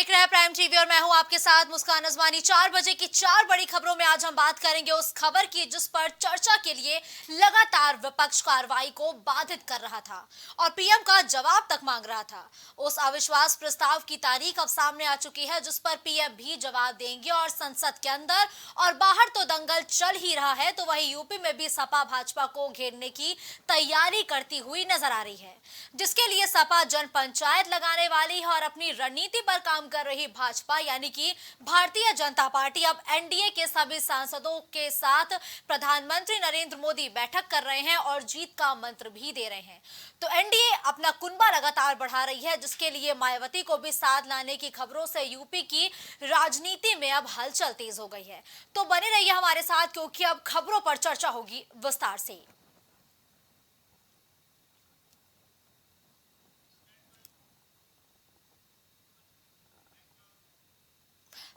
देख रहे हैं प्राइम टीवी और मैं हूं आपके साथ मुस्कान अजवानी। 4 बजे की 4 बड़ी खबरों में आज हम बात करेंगे उस खबर की जिस पर चर्चा के लिए लगातार विपक्ष कार्रवाई को बाधित कर रहा था और पीएम का जवाब तक मांग रहा था। उस अविश्वास प्रस्ताव की तारीख अब सामने आ चुकी है जिस पर पीएम भी जवाब देंगे और संसद के अंदर और बाहर तो दंगल चल ही रहा है, तो वहीं यूपी में भी सपा भाजपा को घेरने की तैयारी करती हुई नजर आ रही है, जिसके लिए सपा जन पंचायत लगाने वाली है और अपनी रणनीति पर काम कर रही भाजपा यानी कि भारतीय जनता पार्टी अब एनडीए के सभी सांसदों के साथ प्रधानमंत्री नरेंद्र मोदी बैठक कर रहे हैं और जीत का मंत्र भी दे रहे हैं। तो एनडीए अपना कुनबा लगातार बढ़ा रही है, जिसके लिए मायावती को भी साथ लाने की खबरों से यूपी की राजनीति में अब हलचल तेज हो गई है। तो बने रहिए हमारे साथ क्योंकि अब खबरों पर चर्चा होगी विस्तार से।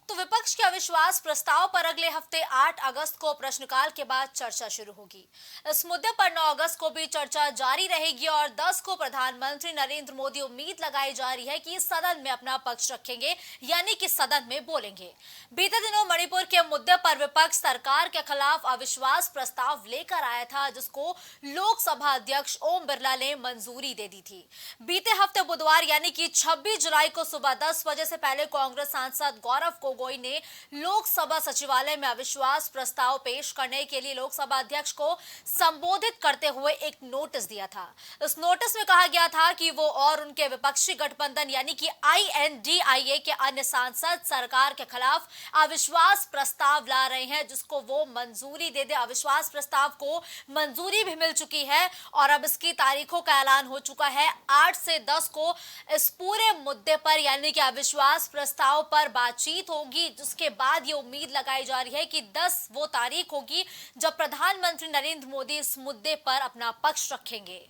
तो विपक्ष के अविश्वास प्रस्ताव पर अगले हफ्ते 8 अगस्त को प्रश्नकाल के बाद चर्चा शुरू होगी। इस मुद्दे पर 9 अगस्त को भी चर्चा जारी रहेगी और 10 को प्रधानमंत्री नरेंद्र मोदी उम्मीद लगाई जा रही है कि सदन में अपना पक्ष रखेंगे, यानी कि सदन में बोलेंगे। बीते दिनों मणिपुर के मुद्दे पर विपक्ष सरकार के खिलाफ अविश्वास प्रस्ताव लेकर आया था, जिसको लोकसभा अध्यक्ष ओम बिरला ने मंजूरी दे दी थी। बीते हफ्ते बुधवार यानी कि 26 जुलाई को सुबह 10 बजे से पहले कांग्रेस सांसद गौरव गोगोई ने लोकसभा सचिवालय में अविश्वास प्रस्ताव पेश करने के लिए लोकसभा अध्यक्ष को संबोधित करते हुए एक नोटिस दिया था। इस नोटिस में कहा गया था कि वो और उनके विपक्षी गठबंधन यानी कि आईएनडीआईए के अन्य सांसद सरकार के खिलाफ अविश्वास प्रस्ताव ला रहे हैं, जिसको वो मंजूरी दे दे। अविश्वास प्रस्ताव को मंजूरी भी मिल चुकी है और अब इसकी तारीखों का ऐलान हो चुका है। 8 से 10 को इस पूरे मुद्दे पर यानी कि अविश्वास प्रस्ताव पर बातचीत होगी, जिसके बाद ये उम्मीद लगाई जा रही है कि 10 वो तारीख होगी जब प्रधानमंत्री नरेंद्र मोदी इस मुद्दे पर अपना पक्ष रखेंगे।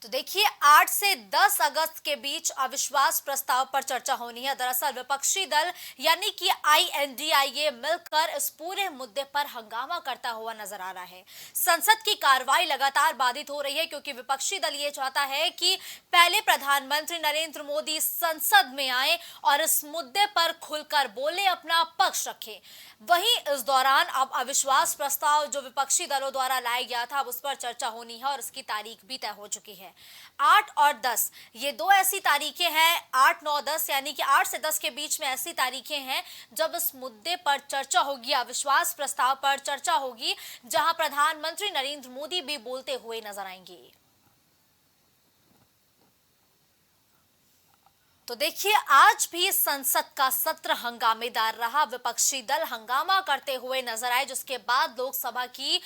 तो देखिए 8 से 10 अगस्त के बीच अविश्वास प्रस्ताव पर चर्चा होनी है। दरअसल विपक्षी दल यानी कि आईएनडीआईए मिलकर इस पूरे मुद्दे पर हंगामा करता हुआ नजर आ रहा है। संसद की कार्रवाई लगातार बाधित हो रही है क्योंकि विपक्षी दल ये चाहता है कि पहले प्रधानमंत्री नरेंद्र मोदी संसद में आए और इस मुद्दे पर खुलकर बोले, अपना पक्ष रखें। वहीं इस दौरान अब अविश्वास प्रस्ताव जो विपक्षी दलों द्वारा लाया गया था उस पर चर्चा होनी है और इसकी तारीख भी तय हो चुकी है। 8 और 10 ये दो ऐसी तारीखें हैं, 8, 9, 10 यानी कि 8 से 10 के बीच में ऐसी तारीखें हैं जब इस मुद्दे पर चर्चा होगी, अविश्वास प्रस्ताव पर चर्चा होगी, जहां प्रधानमंत्री नरेंद्र मोदी भी बोलते हुए नजर आएंगे। तो देखिए आज भी संसद का सत्र हंगामेदार रहा। विपक्षी दल हंगामा करते हुए नजर आए, जिसके बाद लोकसभा की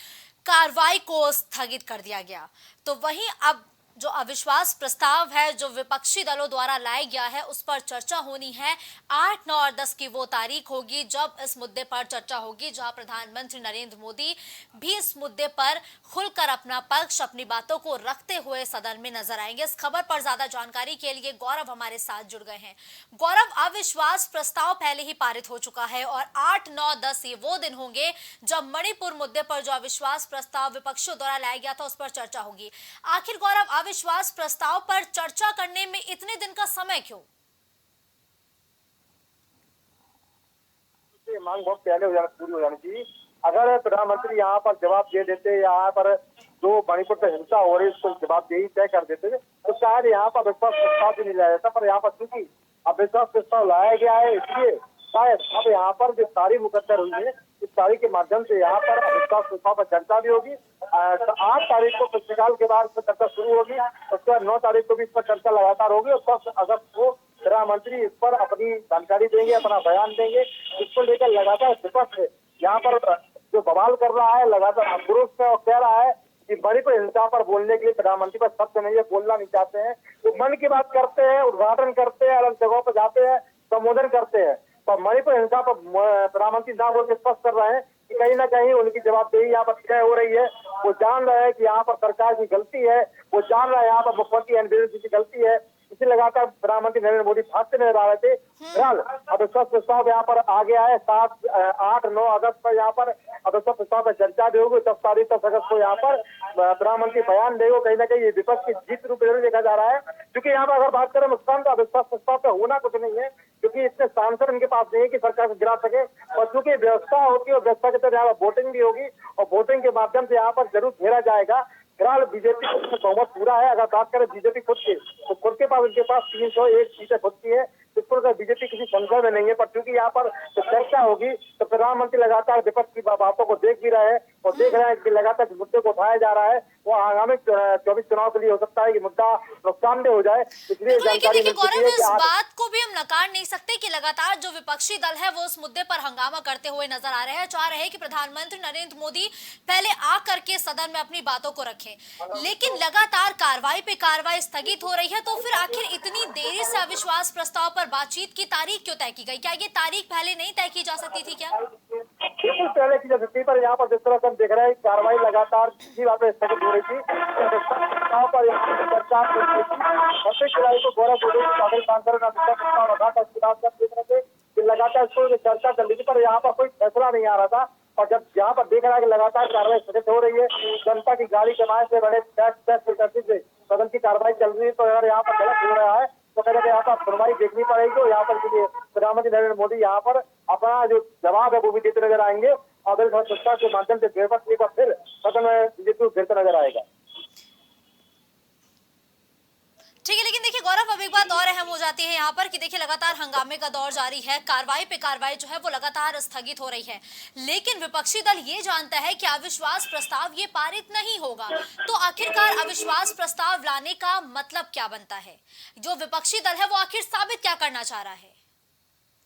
कार्रवाई को स्थगित कर दिया गया। तो वहीं अब जो अविश्वास प्रस्ताव है जो विपक्षी दलों द्वारा लाया गया है उस पर चर्चा होनी है। 8, 9 और 10 की वो तारीख होगी जब इस मुद्दे पर चर्चा होगी, जहां प्रधानमंत्री नरेंद्र मोदी भी इस मुद्दे पर खुलकर अपना पक्ष, अपनी बातों को रखते हुए सदन में नजर आएंगे। इस खबर पर ज्यादा जानकारी के लिए गौरव हमारे साथ जुड़ गए हैं। गौरव, अविश्वास प्रस्ताव पहले ही पारित हो चुका है और 8, 9, 10 ये वो दिन होंगे जब मणिपुर मुद्दे पर जो अविश्वास प्रस्ताव विपक्षियों द्वारा लाया गया था उस पर चर्चा होगी। आखिर गौरव, अविश्वास प्रस्ताव पर चर्चा करने में इतने दिन का समय क्यों? ये मांग बहुत पहले पूरी हो जानी चाहिए। अगर प्रधानमंत्री यहाँ पर जवाब दे देते, यहाँ पर जो मणिपुर में हिंसा हो रही है उसको जवाब दे ही तय कर देते तो शायद यहाँ पर अविश्वास प्रस्ताव भी नहीं लाया जाता। पर यहाँ पर चूंकि अविश्वास प्रस्ताव लाया गया है इसलिए शायद अब यहाँ पर जो तारीख मुकद्दर हुई है इस तारीख के माध्यम से यहाँ पर अविश्वास प्रस्ताव पर चर्चा भी होगी। 8 तारीख को प्रश्नकाल के बाद चर्चा शुरू होगी, उसके बाद 9 तारीख को भी इस पर चर्चा लगातार होगी और 10 अगस्त को प्रधानमंत्री इस पर अपनी जानकारी देंगे, अपना बयान देंगे। इसको लेकर लगातार विपक्ष यहाँ पर जो बवाल कर रहा है, लगातार आक्रोश में और कह रहा है कि मणिपुर हिंसा पर बोलने के लिए प्रधानमंत्री पर शब्द नहीं है, बोलना नहीं चाहते हैं। वो मन की बात करते हैं, उद्घाटन करते हैं, अलग जगहों पर जाते हैं, संबोधन करते हैं, पर मणिपुर हिंसा पर प्रधानमंत्री ना बोल के स्पष्ट कर रहे हैं कि कहीं ना कहीं उनकी जवाबदेही यहाँ पर तय हो रही है। वो जान रहे हैं कि यहाँ पर सरकार की गलती है, वो जान रहा है यहाँ पर मुख्यमंत्री एन बिरेन सिंह की गलती है। इसे लगातार प्रधानमंत्री नरेंद्र मोदी भागते नजर आ रहे थे। फिलहाल अविश्वास प्रस्ताव यहाँ पर आगे आए 7, 8, 9 अगस्त पर यहाँ पर अविश्वास प्रस्ताव पर चर्चा भी होगी। 10 तारीख 10 अगस्त को यहाँ पर प्रधानमंत्री बयान देगा। कहीं ना कहीं ये विपक्ष की जीत रूप में देखा जा रहा है, क्योंकि यहाँ पर अगर बात करें मुस्कान, तो अविश्वास प्रस्ताव पे होना कुछ नहीं है, क्योंकि इतने सांसद इनके पास नहीं है कि सरकार को गिरा सके। और चूंकि व्यवस्था होगी और व्यवस्था के तहत यहाँ पर वोटिंग भी होगी और वोटिंग के माध्यम से यहाँ पर जरूर घेरा जाएगा। फिलहाल बीजेपी को बहुमत पूरा है। अगर बात करें बीजेपी खुद की, तो खुद के पास उनके पास 301 सीटें खुद की है। इस पर बीजेपी किसी संशय में नहीं है, पर चूंकि यहाँ पर तो चर्चा होगी, तो प्रधानमंत्री लगातार विपक्ष की बातों को देख भी रहे हैं और देख रहे हैं कि लगातार जिस मुद्दे को उठाया जा रहा है वो आगामी 24 चुनाव के लिए हो सकता है कि मुद्दा नुकसानदेह हो जाए। इसलिए जानकारी मिल चुकी है कि इस बात को भी हम नकार नहीं सकते कि लगातार जो विपक्षी दल है वो उस मुद्दे पर हंगामा करते हुए नजर आ रहे हैं, चाह रहे हैं कि प्रधानमंत्री नरेंद्र मोदी पहले आकर के सदन में अपनी बातों को रखें, लेकिन लगातार कार्रवाई पे कार्रवाई स्थगित हो रही है। तो फिर आखिर इतनी देरी से अविश्वास प्रस्ताव पर बातचीत की तारीख क्यों तय की गई? क्या ये तारीख पहले नहीं तय की जा सकती थी क्या? बिल्कुल पहले की जा सकती, पर यहाँ पर जिस तरह से हम देख रहे हैं कार्रवाई लगातार इसी बात पर स्थगित हो रही थी। पर चर्चा जुलाई को गौरव गोगोई कांग्रेस सांसद ने प्रस्ताव रखा था, इसके बाद देख रहे थे कि लगातार इसको चर्चा चल रही थी, पर यहाँ पर कोई फैसला नहीं आ रहा था। और जब यहाँ पर देख रहा है कि लगातार कार्रवाई स्थगित हो रही है, जनता की गाड़ी कमाए से बड़े टैक्स से सदन की कार्रवाई चल रही है, तो अगर यहाँ पर गलत हो रहा है तो कहते हैं यहाँ पर सुनवाई देखनी पड़ेगी। और यहाँ पर प्रधानमंत्री नरेंद्र मोदी यहाँ पर अपना जो जवाब है वो भी देते नजर आएंगे और चर्चा के माध्यम से फिर सदन में बीजेपी फिरते नजर आएगा। ठीक है, लेकिन देखिए गौरव, अब एक बात और अहम हो जाती है यहाँ पर कि देखिए लगातार हंगामे का दौर जारी है, कार्रवाई पे कार्रवाई जो है वो लगातार स्थगित हो रही है, लेकिन विपक्षी दल ये जानता है कि अविश्वास प्रस्ताव ये पारित नहीं होगा। तो आखिरकार अविश्वास प्रस्ताव लाने का मतलब क्या बनता है? जो विपक्षी दल है वो आखिर साबित क्या करना चाह रहा है?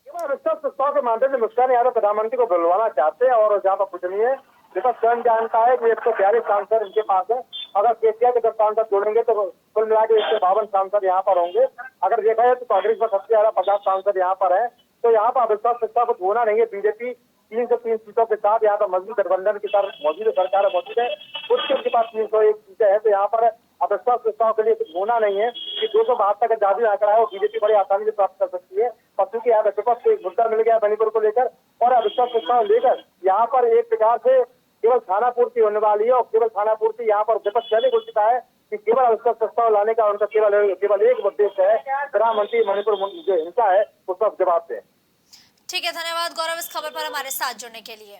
अविश्वास प्रस्ताव के माध्यम से मुस्कान यादव प्रधानमंत्री को बुलवाना चाहते हैं और जहाँ पर कुछ नहीं है। विपक्ष स्वयं जानता है कि 142 सांसद इनके पास है। अगर केसीआर के 10 सांसद जोड़ेंगे तो कुल मिला के 152 सांसद यहाँ पर होंगे। अगर देखा जाए तो कांग्रेस में सबसे ज्यादा 50 सांसद यहाँ पर है। तो यहाँ पर अविश्वास प्रस्ताव कुछ होना नहीं है। बीजेपी 303 सीटों के साथ यहाँ पर मजबूत गठबंधन की तरफ मौजूद सरकार मौजूद है, उसके पास 301 सीटें हैं। तो यहाँ पर अविश्वास प्रस्ताव के लिए कुछ होना नहीं है कि 272 का जादू आंकड़ा है वो बीजेपी बड़ी आसानी से प्राप्त कर सकती है। और चूंकि यहाँ विपक्ष को एक मुद्दा मिल गया मणिपुर को लेकर और अविश्वास प्रस्ताव लेकर यहाँ पर एक प्रकार से केवल खाना पूर्ति होने वाली है। और केवल खाना पूर्ति यहाँ पर विपक्ष पहले हो चुका है कि केवल अविश्वास प्रस्ताव लाने का उनका केवल एक उद्देश्य है, प्रधानमंत्री मणिपुर जो हिंसा है उसका जवाब दें। ठीक है, धन्यवाद गौरव इस खबर पर हमारे साथ जुड़ने के लिए।